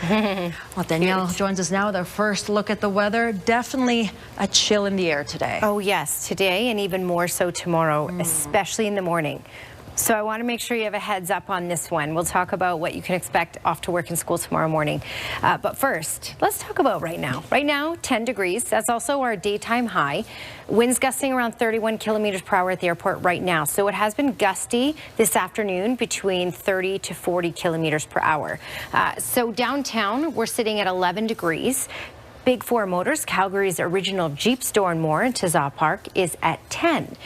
Well, Danielle joins us now with our first look at the weather. Definitely a chill in the air today. Oh, yes, today and even more so tomorrow, especially in the morning. So I want to make sure you have a heads up on this one. We'll talk about what you can expect off to work and school tomorrow morning. But first, let's talk about right now. Right now, 10 degrees. That's also our daytime high. Winds gusting around 31 kilometers per hour at the airport right now. So it has been gusty this afternoon between 30 to 40 kilometers per hour. So downtown, we're sitting at 11 degrees. Big Four Motors, Calgary's original Jeep store and more in Tizah Park, is at 10.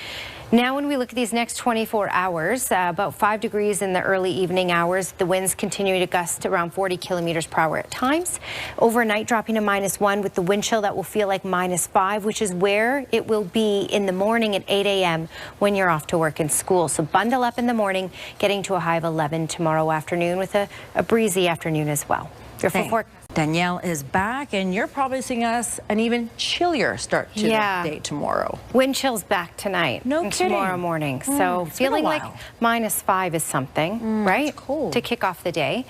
Now, when we look at these next 24 hours, about 5 degrees in the early evening hours. The winds continue to gust around 40 kilometers per hour at times. Overnight, dropping to -1 with the wind chill that will feel like -5, which is where it will be in the morning at 8 a.m. when you're off to work and school. So bundle up in the morning, getting to a high of 11 tomorrow afternoon with a breezy afternoon as well. Your full forecast. Danielle is back, and you're probably seeing us an even chillier start to the day tomorrow. Wind chills back tonight. No kidding. Tomorrow morning. So feeling like -5 is something, right? It's cold. To kick off the day.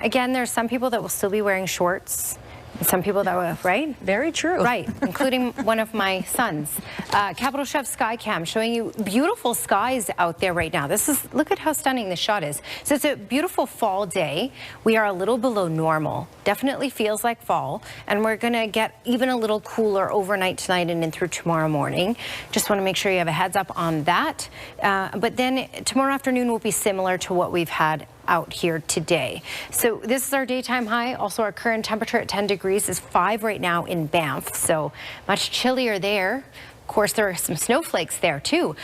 Again, there's some people that will still be wearing shorts. Some people that will, right? Very true. Right, including one of my sons. Capital Chef Sky Cam showing you beautiful skies out there right now. Look at how stunning this shot is. So it's a beautiful fall day. We are a little below normal. Definitely feels like fall. And we're going to get even a little cooler overnight tonight and in through tomorrow morning. Just want to make sure you have a heads up on that. But then tomorrow afternoon will be similar to what we've had out here today. So this is our daytime high. Also, our current temperature at 10 degrees is 5 right now in Banff. So much chillier there. Of course, there are some snowflakes there too.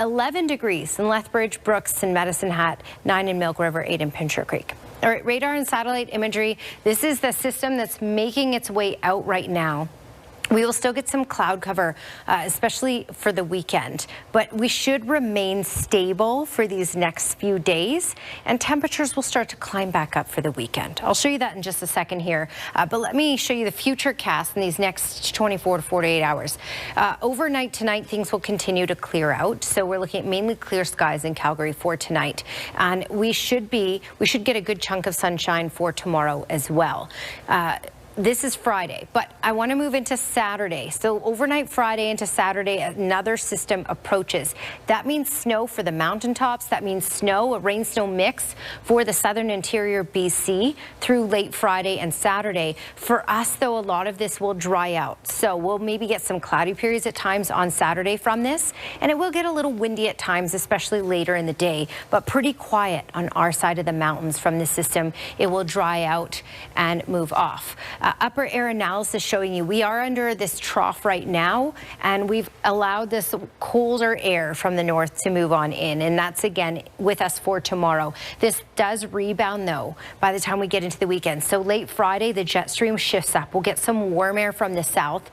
11 degrees in Lethbridge, Brooks, and Medicine Hat, 9 in Milk River, 8 in Pincher Creek. All right, radar and satellite imagery. This is the system that's making its way out right now. We will still get some cloud cover, especially for the weekend, but we should remain stable for these next few days, and temperatures will start to climb back up for the weekend. I'll show you that in just a second here, but let me show you the future cast in these next 24 to 48 hours. Overnight tonight, things will continue to clear out, so we're looking at mainly clear skies in Calgary for tonight, and we should get a good chunk of sunshine for tomorrow as well. This is Friday, but I want to move into Saturday. So overnight Friday into Saturday, another system approaches. That means snow for the mountaintops. That means snow, a rain-snow mix for the southern interior BC through late Friday and Saturday. For us, though, a lot of this will dry out. So we'll maybe get some cloudy periods at times on Saturday from this, and it will get a little windy at times, especially later in the day, but pretty quiet on our side of the mountains from this system. It will dry out and move off. Upper air analysis showing you we are under this trough right now, and we've allowed this colder air from the north to move on in, and that's again with us for tomorrow. This does rebound though by the time we get into the weekend. So late Friday, the jet stream shifts up. We'll get some warm air from the south,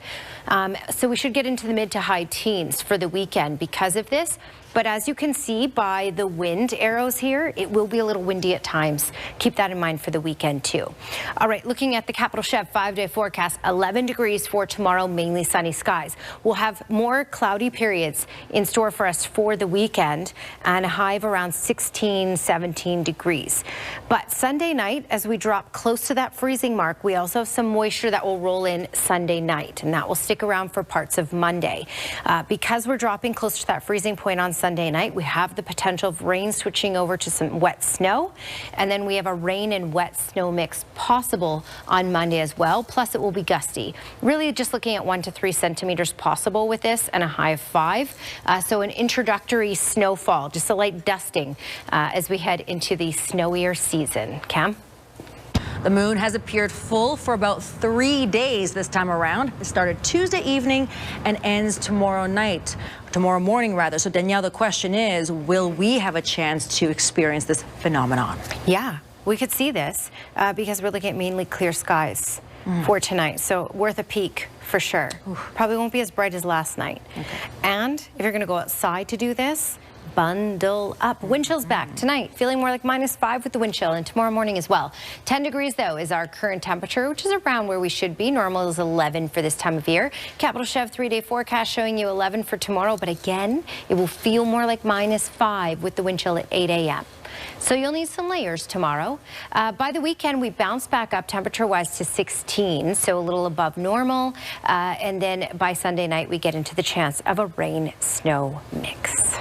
so we should get into the mid to high teens for the weekend because of this. But as you can see by the wind arrows here, it will be a little windy at times. Keep that in mind for the weekend too. All right, looking at the Capital Chef 5-day forecast, 11 degrees for tomorrow, mainly sunny skies. We'll have more cloudy periods in store for us for the weekend and a high of around 16, 17 degrees. But Sunday night, as we drop close to that freezing mark, we also have some moisture that will roll in Sunday night, and that will stick around for parts of Monday. Because we're dropping close to that freezing point on Sunday night, we have the potential of rain switching over to some wet snow, and then we have a rain and wet snow mix possible on Monday as well. Plus it will be gusty. Really just looking at 1 to 3 centimeters possible with this and a high of 5. So an introductory snowfall, just a light dusting as we head into the snowier season. Cam? The moon has appeared full for about 3 days this time around. It started Tuesday evening and ends tomorrow morning rather. So Danielle, the question is, will we have a chance to experience this phenomenon? Yeah, we could see this because we're looking at mainly clear skies for tonight. So worth a peek for sure. Probably won't be as bright as last night. And if you're going to go outside to do this, bundle up. Wind chill's back tonight, feeling more like -5 with the wind chill, and tomorrow morning as well. 10 degrees though is our current temperature, which is around where we should be. Normal is 11 for this time of year. Capital Chef 3-day forecast showing you 11 for tomorrow, but again, it will feel more like -5 with the wind chill at 8 a.m. So you'll need some layers tomorrow. By the weekend, we bounce back up temperature-wise to 16, so a little above normal. And then by Sunday night, we get into the chance of a rain-snow mix.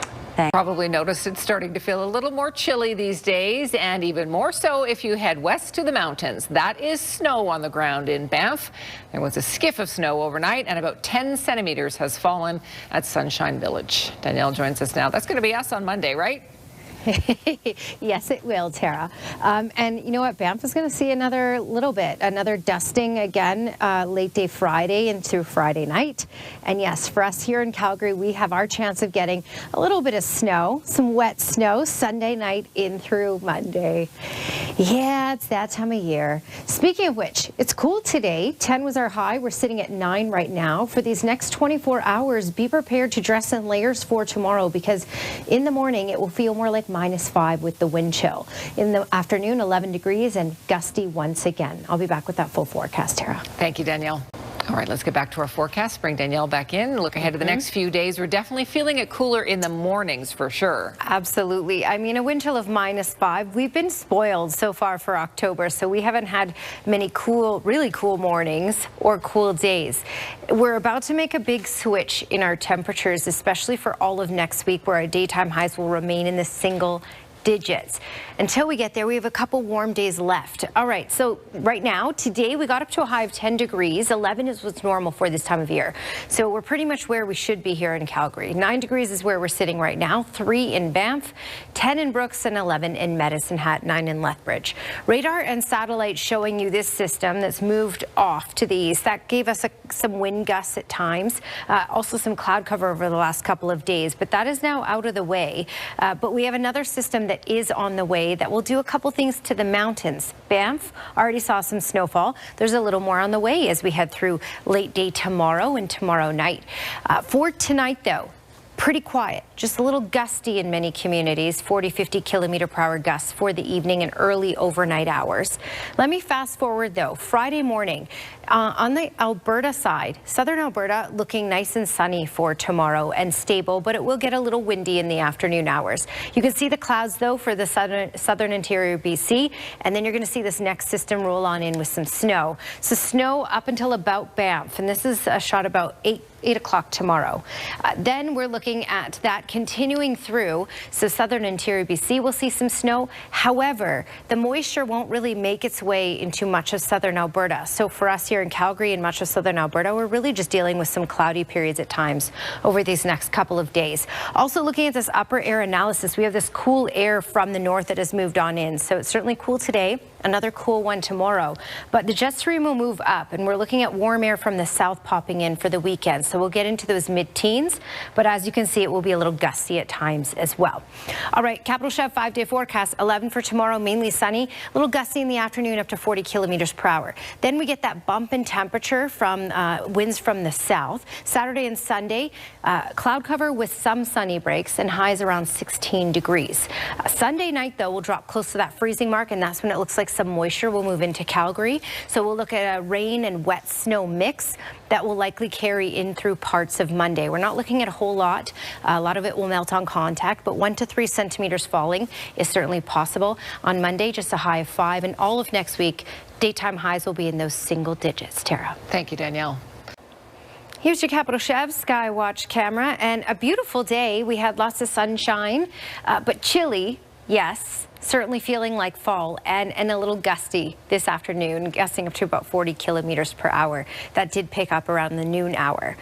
Probably noticed it's starting to feel a little more chilly these days, and even more so if you head west to the mountains. That is snow on the ground in Banff. There was a skiff of snow overnight, and about 10 centimeters has fallen at Sunshine Village. Danielle joins us now. That's going to be us on Monday, right? Yes, it will, Tara. And you know what? Banff is going to see another dusting again late day Friday and through Friday night. And yes, for us here in Calgary, we have our chance of getting a little bit of snow, some wet snow, Sunday night in through Monday. Yeah, it's that time of year. Speaking of which, it's cool today. 10 was our high. We're sitting at 9 right now. For these next 24 hours, be prepared to dress in layers for tomorrow, because in the morning it will feel more like -5 with the wind chill. In the afternoon, 11 degrees and gusty once again. I'll be back with that full forecast, Tara. Thank you, Danielle. All right, let's get back to our forecast. Bring Danielle back in. Look ahead to the next few days. We're definitely feeling it cooler in the mornings for sure. Absolutely. I mean, a wind chill of -5. We've been spoiled so far for October, so we haven't had many really cool mornings or cool days. We're about to make a big switch in our temperatures, especially for all of next week, where our daytime highs will remain in the single digits. Until we get there, we have a couple warm days left. All right, so right now, today we got up to a high of 10 degrees. 11 is what's normal for this time of year. So we're pretty much where we should be here in Calgary. 9 degrees is where we're sitting right now. 3 in Banff, 10 in Brooks, and 11 in Medicine Hat, 9 in Lethbridge. Radar and satellite showing you this system that's moved off to the east. That gave us some wind gusts at times. Also some cloud cover over the last couple of days, but that is now out of the way. But we have another system that is on the way that will do a couple things to the mountains. Banff already saw some snowfall. There's a little more on the way as we head through late day tomorrow and tomorrow night. For tonight, though, pretty quiet, just a little gusty in many communities, 40-50 km/h gusts for the evening and early overnight hours. Let me fast forward though. Friday morning on the Alberta side, southern Alberta looking nice and sunny for tomorrow and stable, but it will get a little windy in the afternoon hours. You can see the clouds though for the southern interior BC, and then you're going to see this next system roll on in with some snow. So snow up until about Banff, and this is a shot about 8 o'clock tomorrow. Then we're looking at that continuing through. So southern interior BC will see some snow. However, the moisture won't really make its way into much of southern Alberta. So for us here in Calgary and much of southern Alberta, we're really just dealing with some cloudy periods at times over these next couple of days. Also looking at this upper air analysis, we have this cool air from the north that has moved on in. So it's certainly cool today, another cool one tomorrow. But the jet stream will move up, and we're looking at warm air from the south popping in for the weekend. So we'll get into those mid-teens, but as you can see, it will be a little gusty at times as well. All right, Capital Chef 5-day forecast, 11 for tomorrow, mainly sunny, a little gusty in the afternoon up to 40 km/h. Then we get that bump in temperature from winds from the south. Saturday and Sunday, cloud cover with some sunny breaks and highs around 16 degrees. Sunday night, though, we'll drop close to that freezing mark, and that's when it looks like some moisture will move into Calgary. So we'll look at a rain and wet snow mix that will likely carry in through parts of Monday. We're not looking at a whole lot. A lot of it will melt on contact, but 1 to 3 centimeters falling is certainly possible. On Monday, just a high of 5, and all of next week, daytime highs will be in those single digits. Tara. Thank you, Danielle. Here's your Capital Chef Sky Watch camera, and a beautiful day. We had lots of sunshine, but chilly, yes. Certainly feeling like fall, and a little gusty this afternoon, gusting up to about 40 km/h. That did pick up around the noon hour.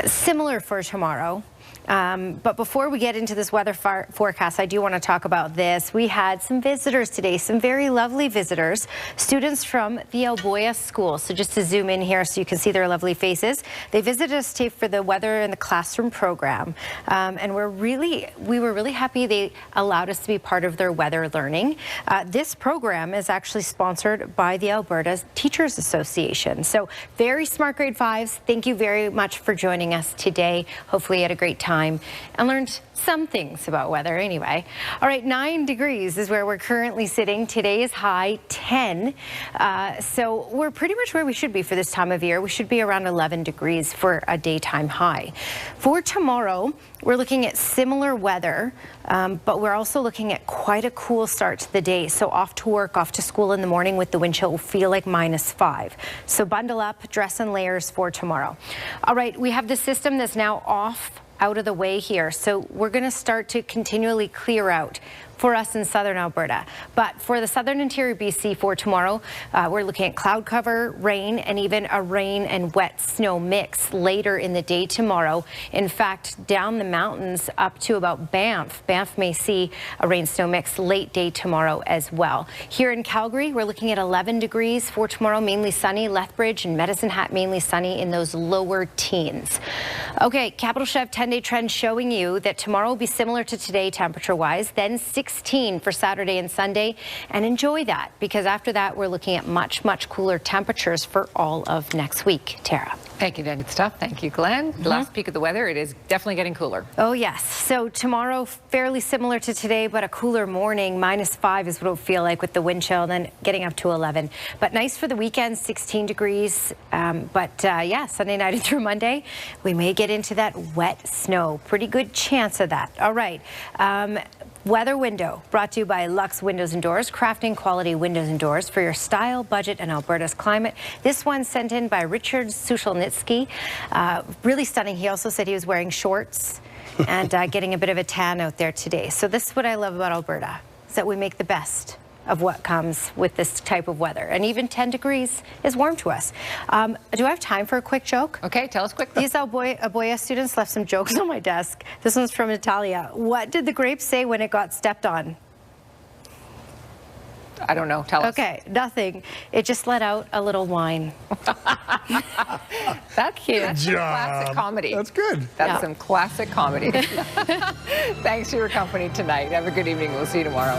Similar for tomorrow. But before we get into this weather forecast, I do want to talk about this. We had some visitors today, some very lovely visitors, students from the Alboya School. So just to zoom in here so you can see their lovely faces. They visited us today for the Weather in the Classroom program. And we were really happy they allowed us to be part of their weather learning. This program is actually sponsored by the Alberta Teachers Association. So very smart grade 5s. Thank you very much for joining us today. Hopefully you had a great nighttime and learned some things about weather anyway. All right, 9 degrees is where we're currently sitting. Today's high 10. So we're pretty much where we should be for this time of year. We should be around 11 degrees for a daytime high. For tomorrow, we're looking at similar weather, but we're also looking at quite a cool start to the day. So off to work, off to school in the morning with the wind chill will feel like -5. So bundle up, dress in layers for tomorrow. All right, we have the system that's now out of the way here. So we're going to start to continually clear out for us in southern Alberta. But for the southern interior BC for tomorrow, we're looking at cloud cover, rain, and even a rain and wet snow mix later in the day tomorrow. In fact, down the mountains up to about Banff. Banff may see a rain snow mix late day tomorrow as well. Here in Calgary, we're looking at 11 degrees for tomorrow, mainly sunny. Lethbridge and Medicine Hat mainly sunny in those lower teens. Okay, Capital Chef 10-day trend showing you that tomorrow will be similar to today temperature-wise, then 16 for Saturday and Sunday, and enjoy that because after that we're looking at much cooler temperatures for all of next week. Tara. Thank you, Good stuff. Thank you, Glenn. Last peek of the weather, it is definitely getting cooler. Oh yes, so tomorrow fairly similar to today, but a cooler morning. -5 is what it'll feel like with the wind chill, then getting up to 11. But nice for the weekend, 16 degrees. Yeah, Sunday night and through Monday, we may get into that wet snow. Pretty good chance of that. All right. Weather window brought to you by Lux Windows and Doors, crafting quality windows and doors for your style, budget, and Alberta's climate. This one sent in by Richard Sushelnitsky. Really stunning. He also said he was wearing shorts and getting a bit of a tan out there today. So this is what I love about Alberta, is that we make the best of what comes with this type of weather. And even 10 degrees is warm to us. Do I have time for a quick joke? Okay, tell us quickly. These Aboya students left some jokes on my desk. This one's from Natalia. What did the grape say when it got stepped on? I don't know. Tell us. Okay, nothing. It just let out a little whine. That's cute. That's some classic comedy. That's good. That's some classic comedy. Thanks for your company tonight. Have a good evening. We'll see you tomorrow.